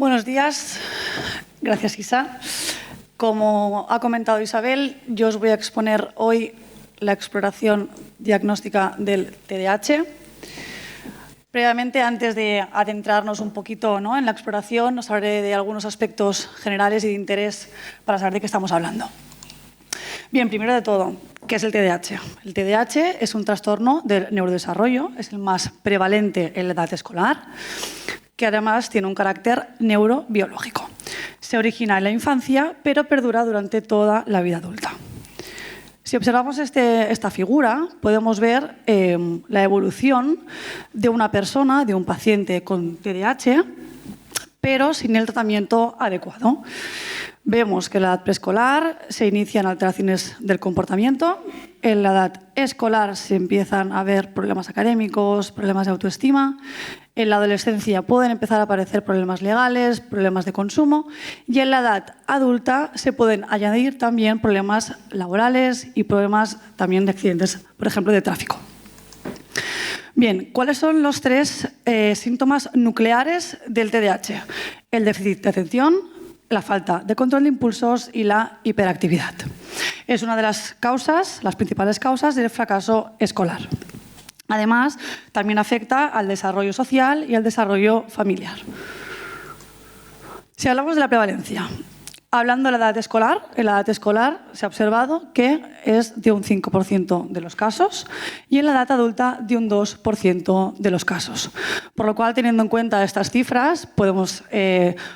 Buenos días. Gracias, Isa. Como ha comentado Isabel, yo os voy a exponer hoy la exploración diagnóstica del TDAH. Previamente, antes de adentrarnos un poquito, ¿no?, en la exploración, os hablaré de algunos aspectos generales y de interés para saber de qué estamos hablando. Bien, primero de todo, ¿qué es el TDAH? El TDAH es un trastorno del neurodesarrollo, es el más prevalente en la edad escolar, que además tiene un carácter neurobiológico. Se origina en la infancia, pero perdura durante toda la vida adulta. Si observamos esta figura, podemos ver la evolución de una persona, de un paciente con TDAH, pero sin el tratamiento adecuado. Vemos que en la edad preescolar se inician alteraciones del comportamiento, en la edad escolar se empiezan a ver problemas académicos, problemas de autoestima, en la adolescencia pueden empezar a aparecer problemas legales, problemas de consumo, y en la edad adulta se pueden añadir también problemas laborales y problemas también de accidentes, por ejemplo, de tráfico. Bien, ¿cuáles son los tres síntomas nucleares del TDAH? El déficit de atención, la falta de control de impulsos y la hiperactividad. Es una de las principales causas del fracaso escolar. Además, también afecta al desarrollo social y al desarrollo familiar. Si hablamos de la prevalencia, hablando de la edad escolar, en la edad escolar se ha observado que es de un 5% de los casos y en la edad adulta de un 2% de los casos. Por lo cual, teniendo en cuenta estas cifras, podemos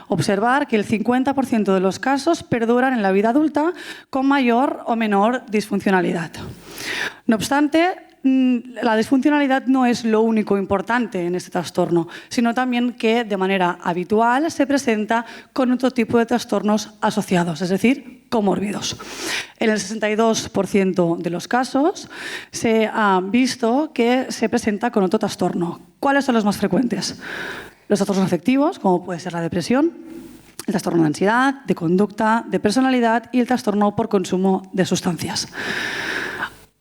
observar que el 50% de los casos perduran en la vida adulta con mayor o menor disfuncionalidad. No obstante, la disfuncionalidad no es lo único importante en este trastorno, sino también que de manera habitual se presenta con otro tipo de trastornos asociados, es decir, comórbidos. En el 62% de los casos se ha visto que se presenta con otro trastorno. ¿Cuáles son los más frecuentes? Los trastornos afectivos, como puede ser la depresión, el trastorno de ansiedad, de conducta, de personalidad y el trastorno por consumo de sustancias.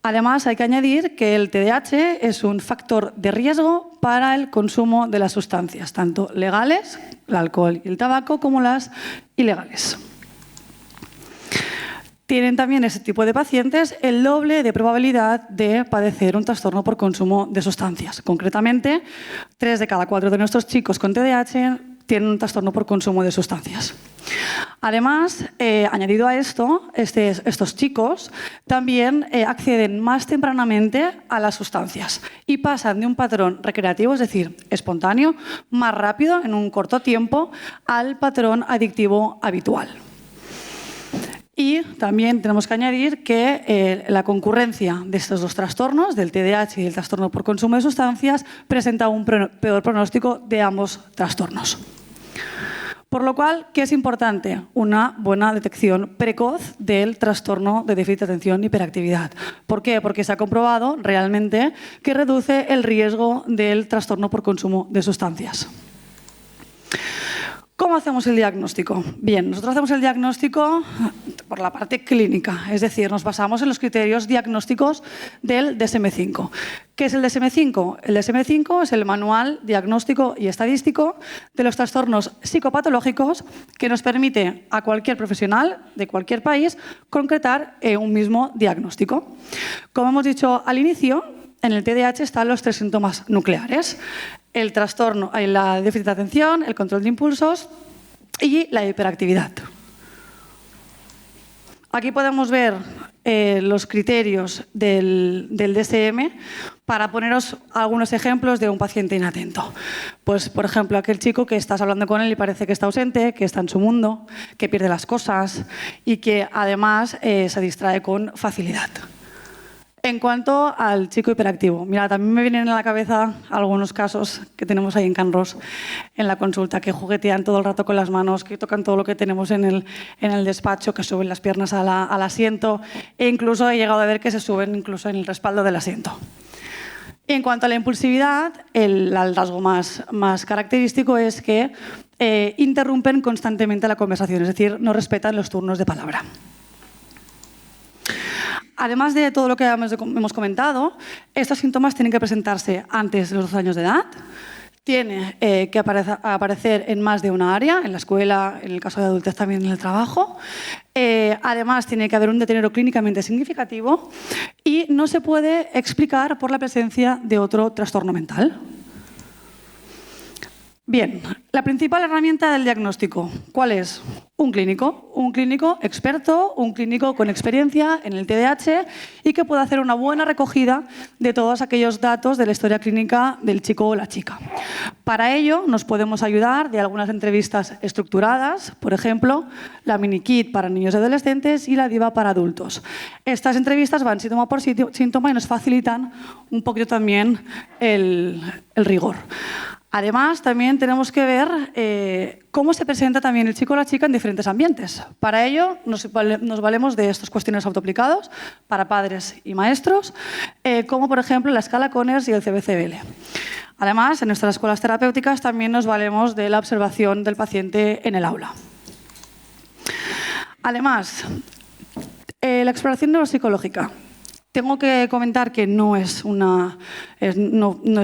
Además, hay que añadir que el TDAH es un factor de riesgo para el consumo de las sustancias, tanto legales, el alcohol y el tabaco, como las ilegales. Tienen también ese tipo de pacientes el doble de probabilidad de padecer un trastorno por consumo de sustancias. Concretamente, 3 de cada 4 de nuestros chicos con TDAH tienen un trastorno por consumo de sustancias. Además, añadido a esto, estos chicos también acceden más tempranamente a las sustancias y pasan de un patrón recreativo, es decir, espontáneo, más rápido, en un corto tiempo, al patrón adictivo habitual. Y también tenemos que añadir que la concurrencia de estos dos trastornos, del TDAH y el trastorno por consumo de sustancias, presenta un peor pronóstico de ambos trastornos. Por lo cual, ¿qué es importante? Una buena detección precoz del trastorno de déficit de atención y hiperactividad. ¿Por qué? Porque se ha comprobado realmente que reduce el riesgo del trastorno por consumo de sustancias. ¿Cómo hacemos el diagnóstico? Bien, nosotros hacemos el diagnóstico por la parte clínica, es decir, nos basamos en los criterios diagnósticos del DSM-5. ¿Qué es el DSM-5? El DSM-5 es el Manual Diagnóstico y Estadístico de los Trastornos Psicopatológicos que nos permite a cualquier profesional de cualquier país concretar un mismo diagnóstico. Como hemos dicho al inicio, en el TDAH están los 3 síntomas nucleares: el trastorno, la déficit de atención, el control de impulsos y la hiperactividad. Aquí podemos ver los criterios del DSM para poneros algunos ejemplos de un paciente inatento. Pues, por ejemplo, aquel chico que estás hablando con él y parece que está ausente, que está en su mundo, que pierde las cosas y que además se distrae con facilidad. En cuanto al chico hiperactivo, mira, también me vienen a la cabeza algunos casos que tenemos ahí en Can Ros, en la consulta, que juguetean todo el rato con las manos, que tocan todo lo que tenemos en el despacho, que suben las piernas al asiento, e incluso he llegado a ver que se suben incluso en el respaldo del asiento. En cuanto a la impulsividad, el rasgo más característico es que interrumpen constantemente la conversación, es decir, no respetan los turnos de palabra. Además de todo lo que hemos comentado, estos síntomas tienen que presentarse antes de los 12 años de edad, tiene que aparecer en más de una área, en la escuela, en el caso de adultos también en el trabajo. Además, tiene que haber un deterioro clínicamente significativo y no se puede explicar por la presencia de otro trastorno mental. Bien, la principal herramienta del diagnóstico, ¿cuál es? Un clínico experto, un clínico con experiencia en el TDAH y que pueda hacer una buena recogida de todos aquellos datos de la historia clínica del chico o la chica. Para ello nos podemos ayudar de algunas entrevistas estructuradas, por ejemplo, la mini-kit para niños y adolescentes y la DIVA para adultos. Estas entrevistas van síntoma por síntoma y nos facilitan un poquito también el rigor. Además, también tenemos que ver cómo se presenta también el chico o la chica en diferentes ambientes. Para ello, nos valemos de estos cuestionarios autoaplicados para padres y maestros, como por ejemplo la escala Conners y el CBCBL. Además, en nuestras escuelas terapéuticas también nos valemos de la observación del paciente en el aula. Además, la exploración neuropsicológica. Tengo que comentar que no es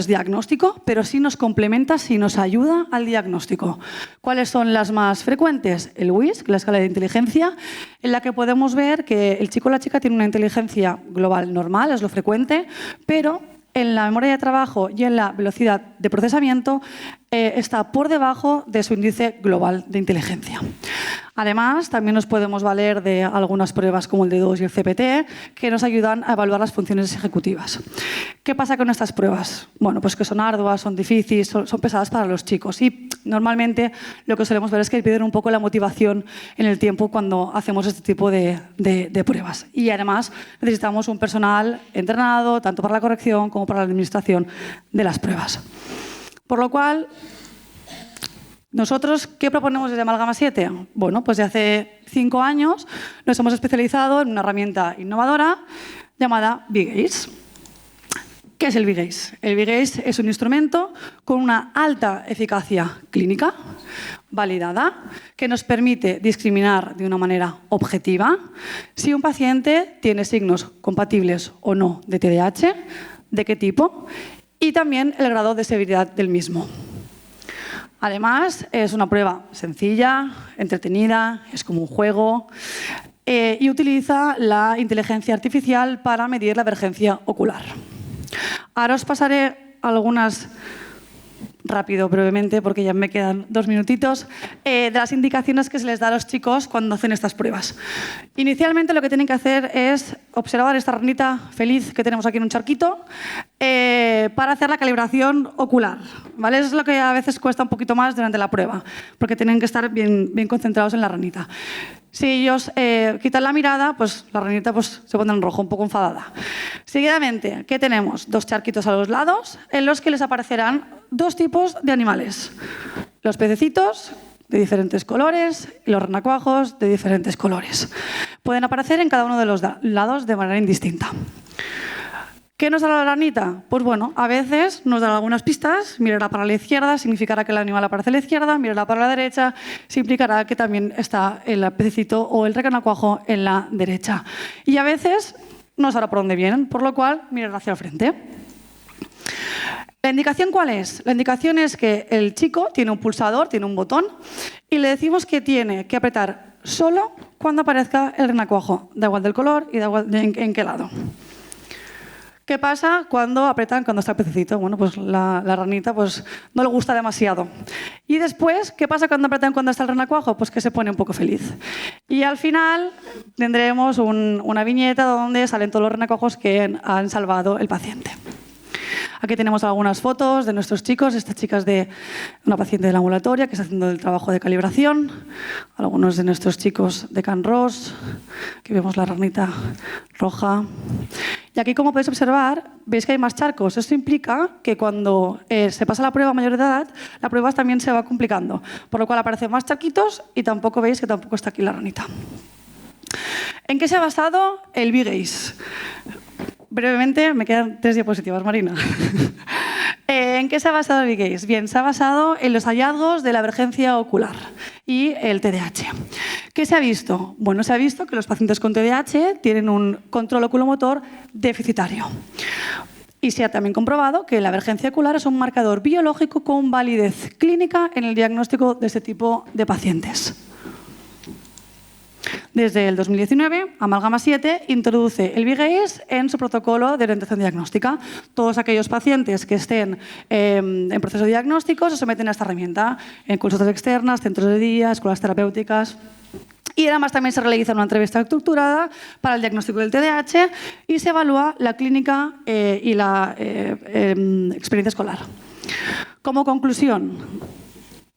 diagnóstico, pero sí nos complementa, sí nos ayuda al diagnóstico. ¿Cuáles son las más frecuentes? El WISC, la escala de inteligencia, en la que podemos ver que el chico o la chica tiene una inteligencia global normal, es lo frecuente, pero en la memoria de trabajo y en la velocidad de procesamiento está por debajo de su índice global de inteligencia. Además, también nos podemos valer de algunas pruebas como el D2 y el CPT que nos ayudan a evaluar las funciones ejecutivas. ¿Qué pasa con estas pruebas? Bueno, pues que son arduas, son difíciles, son pesadas para los chicos y normalmente lo que solemos ver es que pierden un poco la motivación en el tiempo cuando hacemos este tipo de pruebas. Y además necesitamos un personal entrenado tanto para la corrección como para la administración de las pruebas. Por lo cual, nosotros, ¿qué proponemos desde Amalgama 7? Bueno, pues de hace 5 años nos hemos especializado en una herramienta innovadora llamada V-Gaze. ¿Qué es el V-Gaze? El V-Gaze es un instrumento con una alta eficacia clínica, validada, que nos permite discriminar de una manera objetiva si un paciente tiene signos compatibles o no de TDAH, de qué tipo, y también el grado de severidad del mismo. Además, es una prueba sencilla, entretenida, es como un juego y utiliza la inteligencia artificial para medir la divergencia ocular. Ahora os pasaré algunas, rápido, brevemente, porque ya me quedan 2 minutitos, de las indicaciones que se les da a los chicos cuando hacen estas pruebas. Inicialmente lo que tienen que hacer es observar esta ranita feliz que tenemos aquí en un charquito para hacer la calibración ocular, ¿vale? Eso es lo que a veces cuesta un poquito más durante la prueba, porque tienen que estar bien concentrados en la ranita. Si ellos quitan la mirada, pues la ranita pues, se pone en rojo, un poco enfadada. Seguidamente, ¿qué tenemos? 2 charquitos a los lados en los que les aparecerán 2 tipos de animales. Los pececitos de diferentes colores y los renacuajos de diferentes colores. Pueden aparecer en cada uno de los lados de manera indistinta. ¿Qué nos da la ranita? Pues bueno, a veces nos dan algunas pistas. Mirará para la izquierda, significará que el animal aparece a la izquierda. Mirará para la derecha, significará que también está el pececito o el renacuajo en la derecha. Y a veces no sabrá por dónde vienen, por lo cual mirará hacia el frente. ¿La indicación cuál es? La indicación es que el chico tiene un pulsador, tiene un botón, y le decimos que tiene que apretar solo cuando aparezca el renacuajo. Da igual del color y da igual en qué lado. ¿Qué pasa cuando apretan cuando está el pececito? Bueno, pues la ranita pues, no le gusta demasiado. Y después, ¿qué pasa cuando apretan cuando está el renacuajo? Pues que se pone un poco feliz. Y al final tendremos una viñeta donde salen todos los renacuajos que han salvado el paciente. Aquí tenemos algunas fotos de nuestros chicos, estas chicas de una paciente de la ambulatoria que está haciendo el trabajo de calibración, algunos de nuestros chicos de Can-Ros, aquí vemos la ranita roja. Y aquí, como podéis observar, veis que hay más charcos. Esto implica que cuando se pasa la prueba a mayor de edad, la prueba también se va complicando, por lo cual aparecen más charquitos y tampoco veis que tampoco está aquí la ranita. ¿En qué se ha basado el V-Gaze? Brevemente, me quedan 3 diapositivas, Marina. ¿En qué se ha basado el V-Gaze? Bien, se ha basado en los hallazgos de la divergencia ocular y el TDAH. ¿Qué se ha visto? Bueno, se ha visto que los pacientes con TDAH tienen un control oculomotor deficitario. Y se ha también comprobado que la avergencia ocular es un marcador biológico con validez clínica en el diagnóstico de este tipo de pacientes. Desde el 2019, Amalgama 7 introduce el V-Gaze en su protocolo de orientación diagnóstica. Todos aquellos pacientes que estén en proceso diagnóstico se someten a esta herramienta en consultas externas, centros de día, escuelas terapéuticas. Y además también se realiza una entrevista estructurada para el diagnóstico del TDAH y se evalúa la clínica y la experiencia escolar. Como conclusión,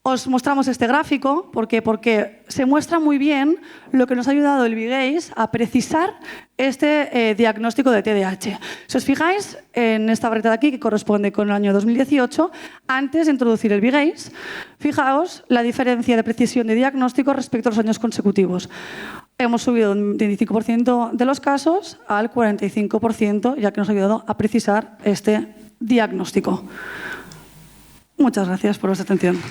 os mostramos este gráfico porque se muestra muy bien lo que nos ha ayudado el V-Gaze a precisar este diagnóstico de TDAH. Si os fijáis en esta barrita de aquí, que corresponde con el año 2018, antes de introducir el V-Gaze, fijaos la diferencia de precisión de diagnóstico respecto a los años consecutivos. Hemos subido un 25% de los casos al 45%, ya que nos ha ayudado a precisar este diagnóstico. Muchas gracias por vuestra atención.